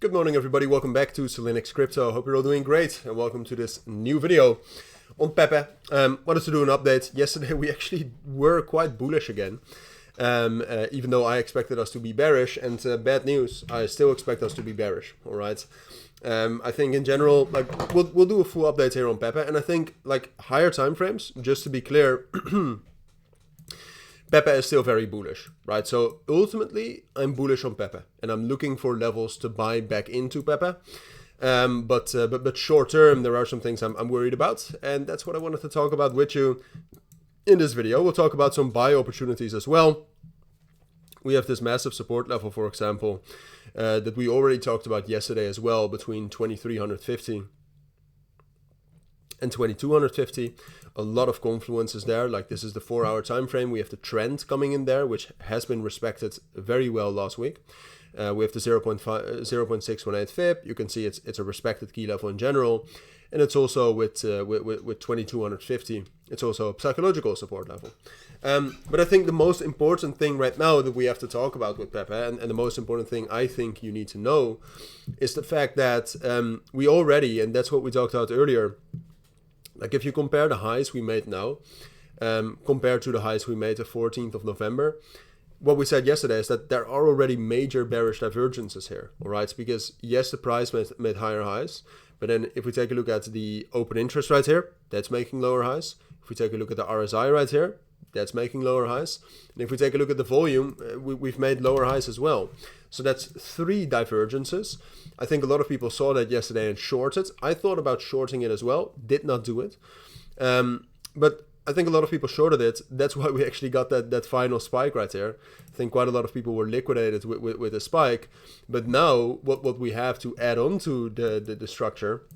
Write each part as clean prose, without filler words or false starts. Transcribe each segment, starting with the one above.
Good morning everybody, welcome back to Cilinix Crypto. Hope you're all doing great and welcome to this new video on Pepe. Wanted to do an update. Yesterday we actually were quite bullish again, even though I expected us to be bearish, and bad news, I still expect us to be bearish, alright? I think in general, like we'll do a full update here on Pepe, and I think like higher time frames, just to be clear, Pepe is still very bullish, right? So ultimately, I'm bullish on Pepe, and I'm looking for levels to buy back into Pepe. But short term, there are some things I'm worried about, and that's what I wanted to talk about with you in this video. We'll talk about some buy opportunities as well. We have this massive support level, for example, that we already talked about yesterday as well, between 2350 and 2250. A lot of confluences there. Like, this is the 4-hour time frame. We have the trend coming in there, which has been respected very well last week. We have the 0.618 FIB. You can see it's a respected key level in general, and it's also with 2250. It's also a psychological support level. But I think the most important thing right now that we have to talk about with Pepe, and the most important thing I think you need to know, is the fact that we already, and that's what we talked about earlier, like if you compare the highs we made now, compared to the highs we made the 14th of November, what we said yesterday is that there are already major bearish divergences here, all right? Because yes, the price made higher highs, but then if we take a look at the open interest right here, that's making lower highs. If we take a look at the RSI right here, that's making lower highs. And if we take a look at the volume, we've made lower highs as well. So that's 3 divergences. I think a lot of people saw that yesterday and shorted. I thought about shorting it as well, did not do it. But I think a lot of people shorted it. That's why we actually got that final spike right there. I think quite a lot of people were liquidated with a spike. But now what we have to add on to the structure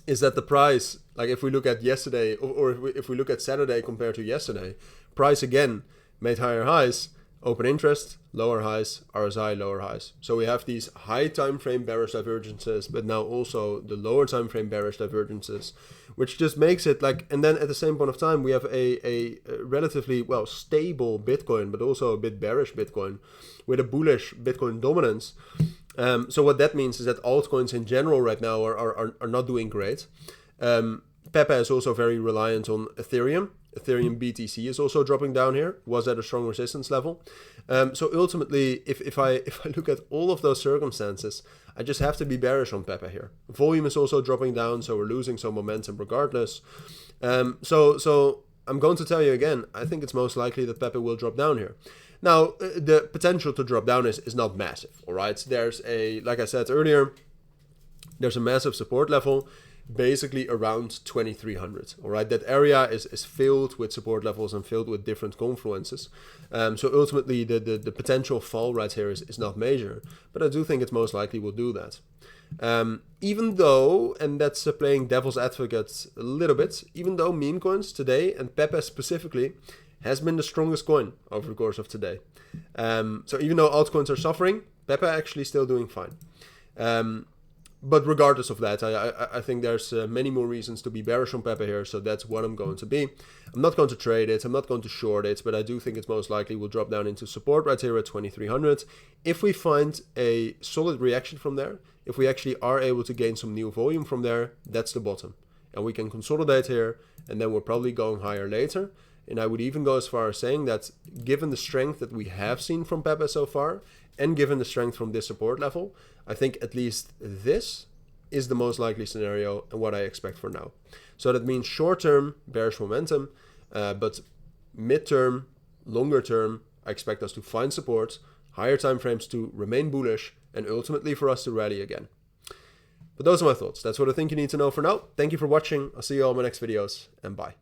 is that the price, like if we look at yesterday, or if we look at Saturday compared to yesterday, price again made higher highs, open interest, lower highs, RSI, lower highs. So we have these high time frame bearish divergences, but now also the lower time frame bearish divergences, which just makes it like, and then at the same point of time, we have a relatively, well, stable Bitcoin, but also a bit bearish Bitcoin with a bullish Bitcoin dominance. So what that means is that altcoins in general right now are not doing great. Pepe is also very reliant on Ethereum. Ethereum BTC is also dropping down here, was at a strong resistance level. So ultimately, if I look at all of those circumstances, I just have to be bearish on Pepe here. Volume is also dropping down, so we're losing some momentum regardless. So I'm going to tell you again, I think it's most likely that Pepe will drop down here. Now, the potential to drop down is not massive, all right? There's like I said earlier, there's a massive support level, basically around 2300, all right? That area is filled with support levels and filled with different confluences. So ultimately, the potential fall right here is not major, but I do think it's most likely will do that. Even though, and that's playing devil's advocate a little bit, even though meme coins today, and Pepe specifically, has been the strongest coin over the course of today. So even though altcoins are suffering, Pepe actually still doing fine. But regardless of that, I think there's many more reasons to be bearish on Pepe here, so that's what I'm going to be. I'm not going to trade it, I'm not going to short it, but I do think it's most likely will drop down into support right here at 2300. If we find a solid reaction from there, if we actually are able to gain some new volume from there, that's the bottom. And we can consolidate here, and then we're probably going higher later. And I would even go as far as saying that given the strength that we have seen from Pepe so far, and given the strength from this support level, I think at least this is the most likely scenario and what I expect for now. So that means short-term bearish momentum, but mid-term, longer term, I expect us to find support, higher time frames to remain bullish, and ultimately for us to rally again. But those are my thoughts. That's what I think you need to know for now. Thank you for watching. I'll see you all in my next videos, and bye.